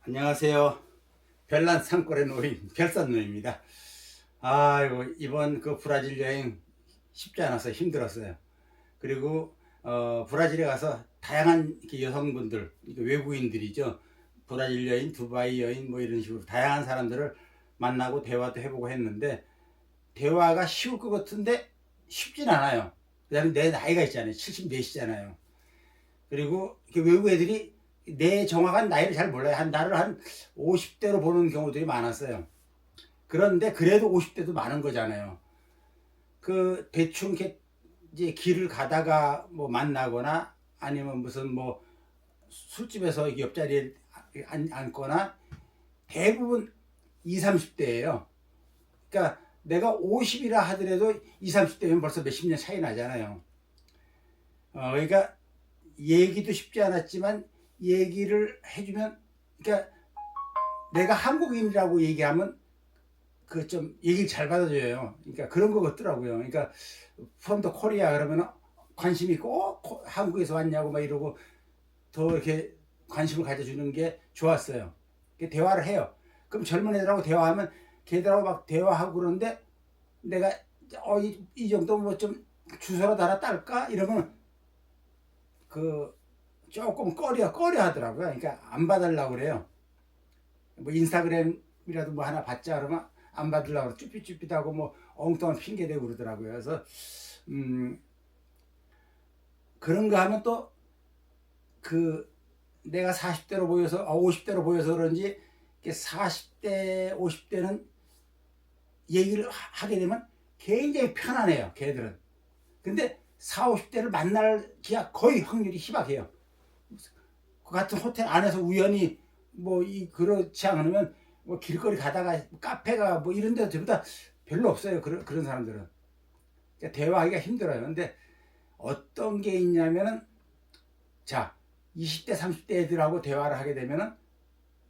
안녕하세요. 별난 산골의 노인 별산노입니다. 아이고 이번 그 브라질 여행 쉽지 않았어요. 힘들었어요. 그리고 브라질에 가서 다양한 이렇게 여성분들, 이렇게 외국인들이죠. 브라질 여인, 두바이 여인 뭐 이런 식으로 다양한 사람들을 만나고 대화도 해보고 했는데 대화가 쉬울 것 같은데 쉽진 않아요. 그다음에 내 나이가 있잖아요. 74시잖아요. 그리고 외국 애들이 내 정확한 나이를 잘 몰라요. 나를 한 50대로 보는 경우들이 많았어요. 그런데 그래도 50대도 많은 거잖아요. 그 대충 이렇게 이제 길을 가다가 뭐 만나거나 아니면 무슨 뭐 술집에서 옆자리에 앉거나 대부분 20, 30대예요. 그러니까 내가 50이라 하더라도 20, 30대면 벌써 몇십 년 차이 나잖아요. 그러니까 얘기도 쉽지 않았지만 얘기를 해주면, 그러니까 내가 한국인이라고 얘기하면 그 좀 얘기를 잘 받아줘요. 그러니까 그런 거 같더라고요. 그러니까 from the Korea 그러면 관심 있고 한국에서 왔냐고 막 이러고 더 이렇게 관심을 가져주는 게 좋았어요. 대화를 해요. 그럼 젊은 애들하고 대화하면 걔들하고 막 대화하고 그러는데 내가 이 정도 뭐 좀 주소라도 하나 딸까 이러면 그 조금 꺼려 하더라고요. 그러니까 안 봐달라고 그래요. 뭐 인스타그램이라도 뭐 하나 받자 그러면 안 받으려고 쭈삣쭈삣하고 뭐 엉뚱한 핑계 대고 그러더라고요. 그래서 음 그런가 하면 또 그 내가 40대로 보여서 50대로 보여서 그런지 40대 50대는 얘기를 하게 되면 굉장히 편안해요. 걔들은. 근데 4, 50대를 만날 기가 거의 확률이 희박해요. 그 같은 호텔 안에서 우연히 뭐 그렇지 않으면 뭐 길거리 가다가 카페가 뭐 이런 데도 전부 다 별로 없어요. 그런 사람들은. 그러니까 대화하기가 힘들어요. 근데 어떤 게 있냐면은 자 20대 30대 애들하고 대화를 하게 되면은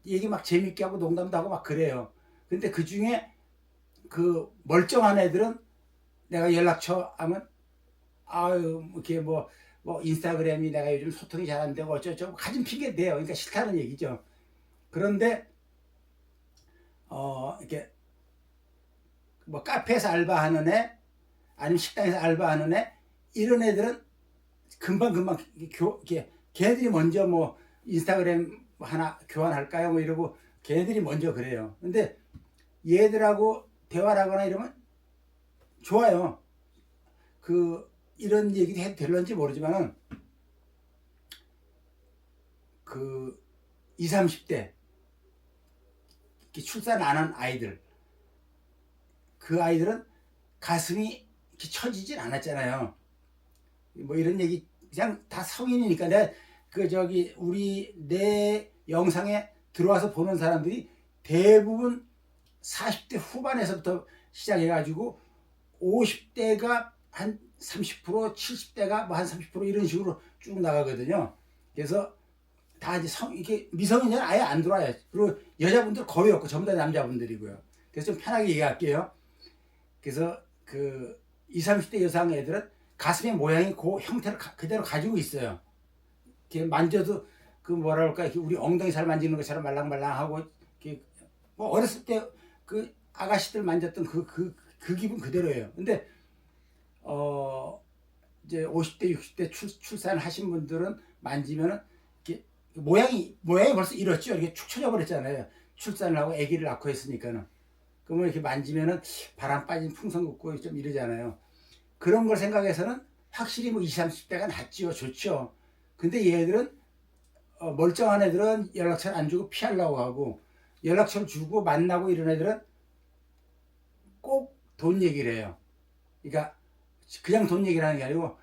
얘기 막 재밌게 하고 농담도 하고 막 그래요. 근데 그 중에 그 멀쩡한 애들은 내가 연락처 하면 아유 이렇게 뭐 인스타그램이 내가 요즘 소통이 잘 안 되고 어쩌고 가진 핑계 대요. 그러니까 싫다는 얘기죠. 그런데 이렇게 뭐 카페에서 알바하는 애 아니면 식당에서 알바하는 애 이런 애들은 금방 이렇게 걔네들이 먼저 뭐 인스타그램 하나 교환할까요 뭐 이러고 걔네들이 먼저 그래요. 근데 얘들하고 대화를 하거나 이러면 좋아요. 그 이런 얘기도 해도 될런지 모르지만은 그 20, 30대 출산 안 한 아이들 그 아이들은 가슴이 이렇게 처지질 않았잖아요. 뭐 이런 얘기 그냥 다 성인이니까 내가 우리 내 영상에 들어와서 보는 사람들이 대부분 40대 후반에서부터 시작해가지고 50대가 한 30%, 70대가 뭐 한 30% 이런 식으로 쭉 나가거든요. 그래서 다 이제 이렇게 미성년자는 아예 안 들어와요. 그리고 여자분들 거의 없고 전부 다 남자분들이고요. 그래서 좀 편하게 얘기할게요. 그래서 그 20, 30대 여성 애들은 가슴의 모양이 그 형태를 그대로 가지고 있어요. 이렇게 만져도 그 뭐라 그럴까 이렇게 우리 엉덩이 살 만지는 것처럼 말랑말랑하고 이렇게 뭐 어렸을 때 그 아가씨들 만졌던 그 기분 그대로예요. 근데 이제 50대 60대 출산을 하신 분들은 만지면은 이렇게 모양이 벌써 이렇죠. 이렇게 축 처져 버렸잖아요. 출산을 하고 아기를 낳고 했으니까는. 그러면 이렇게 만지면은 바람 빠진 풍선 긋고 좀 이러잖아요. 그런 걸 생각해서는 확실히 뭐 20, 30대가 낫지요. 좋죠. 근데 얘들은 멀쩡한 애들은 연락처를 안 주고 피하려고 하고 연락처를 주고 만나고 이런 애들은 꼭 돈 얘기를 해요. 그러니까 그냥 돈 얘기를 하는 게 아니고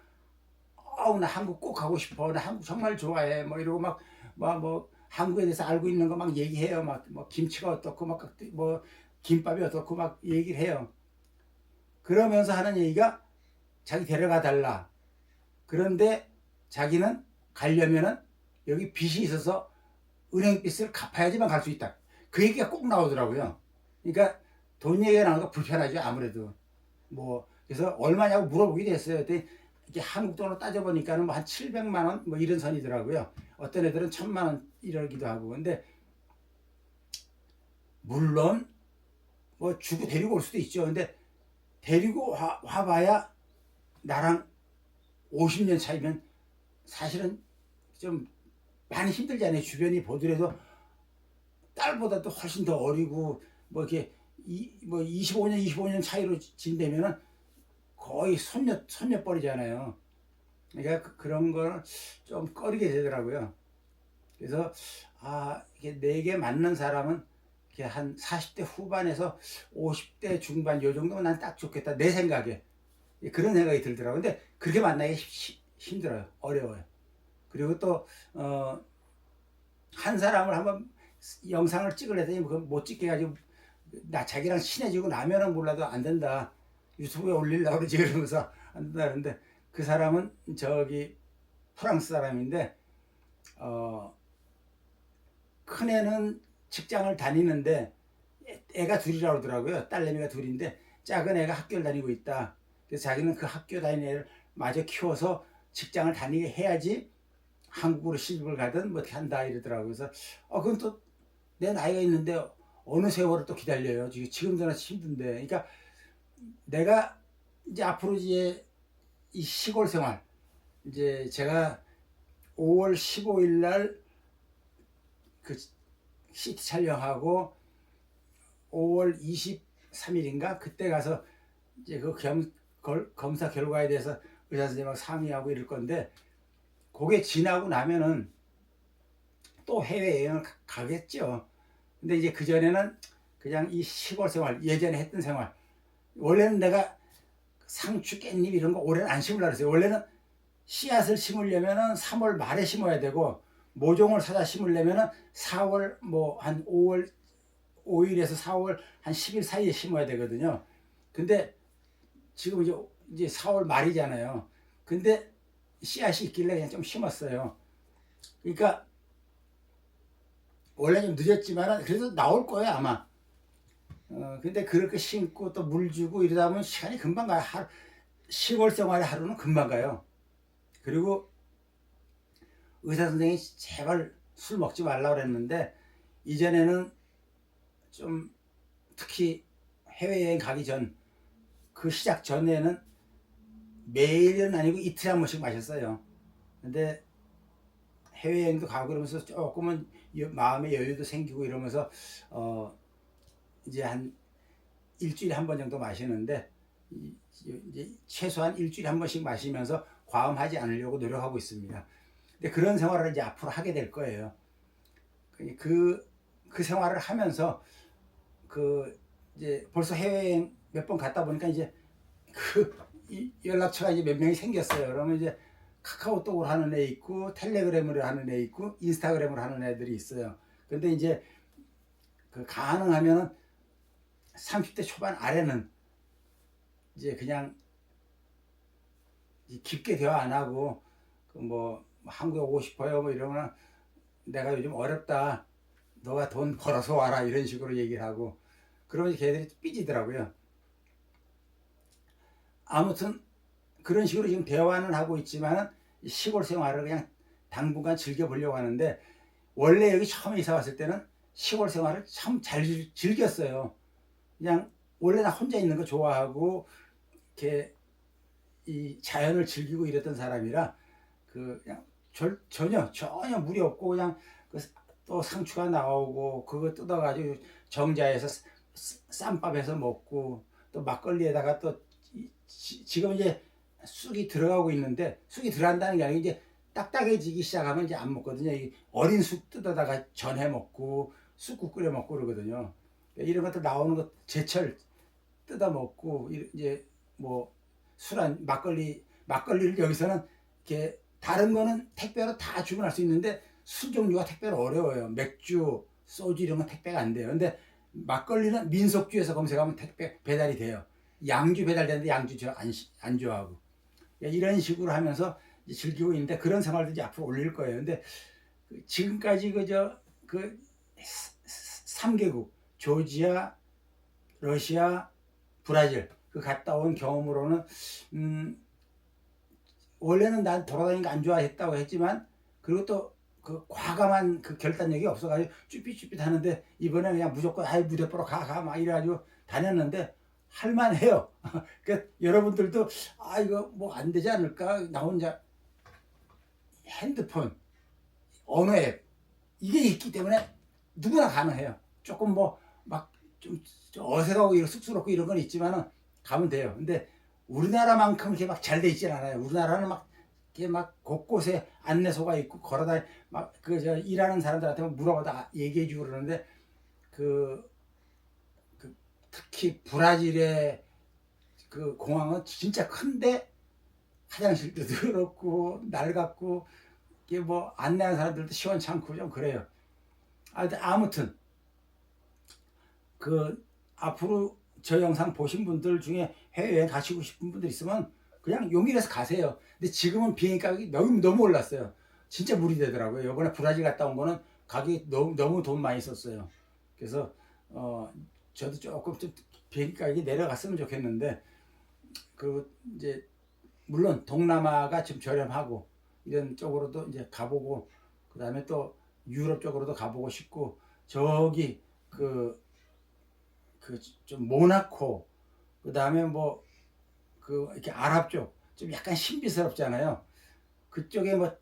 나 한국 꼭 가고 싶어. 나 한국 정말 좋아해. 뭐 이러고 뭐 한국에 대해서 알고 있는 거 막 얘기해요. 막 뭐 김치가 어떻고 뭐 김밥이 어떻고 막 얘기를 해요. 그러면서 하는 얘기가 자기 데려가 달라. 그런데 자기는 가려면은 여기 빚이 있어서 은행 빚을 갚아야지만 갈 수 있다. 그 얘기가 꼭 나오더라고요. 그러니까 돈 얘기가 나오니까 불편하죠. 아무래도. 뭐 그래서 얼마냐고 물어보기도 했어요. 그랬더니 이렇게 한국 돈으로 따져보니까는 뭐한 700만 원 뭐 이런 선이더라고요. 어떤 애들은 1000만 원 이러기도 하고. 근데 물론 뭐 주고 데리고 올 수도 있죠. 근데 데리고 와봐야 나랑 50년 차이면 사실은 좀 많이 힘들잖아요. 주변이 보더라도 딸보다도 훨씬 더 어리고 뭐 이렇게 뭐 25년 차이로 진다면은 거의 손녀뻘이잖아요. 그러니까 그런 걸 좀 꺼리게 되더라고요. 그래서 이게 내게 맞는 사람은 이렇게 한 40대 후반에서 50대 중반 요 정도면 난 딱 좋겠다 내 생각에 그런 생각이 들더라고요. 근데 그렇게 만나기 힘들어요. 어려워요. 그리고 또 한 사람을 한번 영상을 찍으려더니 못 찍게 가지고 자기랑 친해지고 나면은 몰라도 안 된다. 유튜브에 올리려고 그러지 그러면서 안 된다 그러는데 그 사람은 저기 프랑스 사람인데 큰애는 직장을 다니는데 애가 둘이라고 그러더라고요. 딸내미가 둘인데 작은 애가 학교를 다니고 있다. 그래서 자기는 그 학교 다니는 애를 마저 키워서 직장을 다니게 해야지 한국으로 시집을 가든 뭐 어떻게 한다 이러더라고요. 그래서 그건 또 내 나이가 있는데 어느 세월을 또 기다려요. 지금도 힘든데. 그러니까 내가 이제 앞으로 이제 이 시골 생활 이제 제가 5월 15일 날 그 CT 촬영하고 5월 23일인가 그때 가서 이제 그 검사 결과에 대해서 의사 선생님하고 상의하고 이럴 건데 그게 지나고 나면은 또 해외여행을 가겠죠. 근데 이제 그전에는 그냥 이 시골 생활 예전에 했던 생활 원래는 내가 상추 깻잎 이런 거 올해는 안 심으려고 그랬어요. 원래는 씨앗을 심으려면은 3월 말에 심어야 되고 모종을 사다 심으려면은 4월 뭐 한 5월 5일에서 4월 한 10일 사이에 심어야 되거든요. 근데 지금 이제 4월 말이잖아요. 근데 씨앗이 있길래 그냥 좀 심었어요. 그러니까 원래 좀 늦었지만 그래도 나올 거예요 아마. 근데 그렇게 심고 또 물 주고 이러다 보면 시간이 금방 가요. 시골 생활의 하루는 금방 가요. 그리고 의사 선생님이 제발 술 먹지 말라고 그랬는데 이전에는 좀 특히 해외여행 가기 전 그 시작 전에는 매일은 아니고 이틀에 한 번씩 마셨어요. 근데 해외여행도 가고 그러면서 조금은 마음의 여유도 생기고 이러면서 이제 한 일주일에 한 번 정도 마시는데 이제 최소한 일주일에 한 번씩 마시면서 과음하지 않으려고 노력하고 있습니다. 근데 그런 생활을 이제 앞으로 하게 될 거예요. 그 생활을 하면서 이제 벌써 해외여행 몇 번 갔다 보니까 이제 연락처가 이제 몇 명이 생겼어요. 그러면 이제 카카오톡을 하는 애 있고 텔레그램을 하는 애 있고 인스타그램을 하는 애들이 있어요. 근데 이제 가능하면은 30대 초반 아래는 이제 그냥 깊게 대화 안 하고 뭐 한국에 오고 싶어요 뭐 이러면 내가 요즘 어렵다 너가 돈 벌어서 와라 이런 식으로 얘기를 하고 그러면 걔들이 삐지더라고요. 아무튼 그런 식으로 지금 대화는 하고 있지만 시골 생활을 그냥 당분간 즐겨보려고 하는데 원래 여기 처음에 이사 왔을 때는 시골 생활을 참 잘 즐겼어요. 그냥 원래 나 혼자 있는 거 좋아하고 이렇게 이 자연을 즐기고 이랬던 사람이라 그냥 전혀 무리 없고 그냥 또 상추가 나오고 그거 뜯어가지고 정자에서 쌈밥해서 먹고 또 막걸리에다가 또 지금 이제 쑥이 들어가고 있는데 쑥이 들어간다는 게 아니고 이제 딱딱해지기 시작하면 이제 안 먹거든요. 어린 쑥 뜯어다가 전해 먹고 쑥국 끓여 먹고 그러거든요. 이런 것들 나오는 것 제철 뜯어 먹고 이제 뭐 술한 막걸리를 여기서는 이렇게 다른 거는 택배로 다 주문할 수 있는데 술 종류가 택배로 어려워요. 맥주, 소주 이런 건 택배가 안 돼요. 근데 막걸리는 민속주에서 검색하면 택배 배달이 돼요. 양주 배달되는데 양주 저 안 좋아하고 이런 식으로 하면서 즐기고 있는데 그런 생활도 이제 앞으로 올릴 거예요. 근데 지금까지 그 3개국 조지아, 러시아, 브라질 갔다 온 경험으로는 원래는 난 돌아다니는 거 안 좋아했다고 했지만 그리고 또 그 과감한 그 결단력이 없어가지고 쭈삣쭈삣 하는데 이번에 그냥 무조건 아이 무대 보러 가 막 이래가지고 다녔는데 할만해요. 그러니까 여러분들도 아 이거 뭐 안 되지 않을까 나 혼자 핸드폰 언어 앱 이게 있기 때문에 누구나 가능해요. 조금 뭐 막 좀 어색하고 이런 쑥스럽고 이런 건 있지만은 가면 돼요. 근데 우리나라만큼 이렇게 막 잘 돼 있진 않아요. 우리나라는 막 이게 막 곳곳에 안내소가 있고 걸어다니 막 그 저 일하는 사람들한테 물어보다 얘기해주고 그러는데 그 특히 브라질의 그 공항은 진짜 큰데 화장실도 더럽고 낡았고 이게 뭐 안내하는 사람들도 시원찮고 좀 그래요. 아무튼 그 앞으로 저 영상 보신 분들 중에 해외여행 가시고 싶은 분들 있으면 그냥 용기 내서 가세요. 근데 지금은 비행기 가격이 너무 올랐어요. 진짜 무리 되더라고요. 이번에 브라질 갔다 온 거는 가격이 너무 돈 많이 썼어요. 그래서 저도 조금 좀 비행기 가격이 내려갔으면 좋겠는데 그 이제 물론 동남아가 좀 저렴하고 이런 쪽으로도 이제 가보고 그 다음에 또 유럽 쪽으로도 가보고 싶고 저기 좀 모나코 그 다음에 뭐 이렇게 아랍 쪽 좀 약간 신비스럽잖아요. 그쪽에 뭐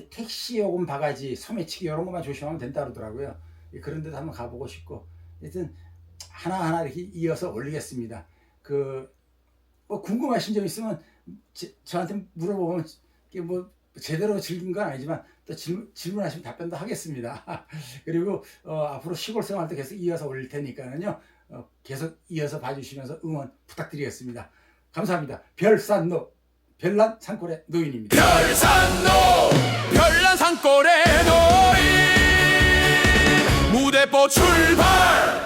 택시 요금 바가지 소매치기 이런 것만 조심하면 된다 그러더라고요. 그런 데도 한번 가보고 싶고 하여튼 하나하나 이렇게 이어서 올리겠습니다. 뭐 궁금하신 점 있으면 저한테 물어보면 뭐 제대로 즐긴 건 아니지만 또 질문하시면 답변도 하겠습니다. 그리고 앞으로 시골 생활도 계속 이어서 올릴 테니까는요. 계속 이어서 봐주시면서 응원 부탁드리겠습니다. 감사합니다. 별난 산골의 노인입니다. 별난 산골의 노인 무대보 출발.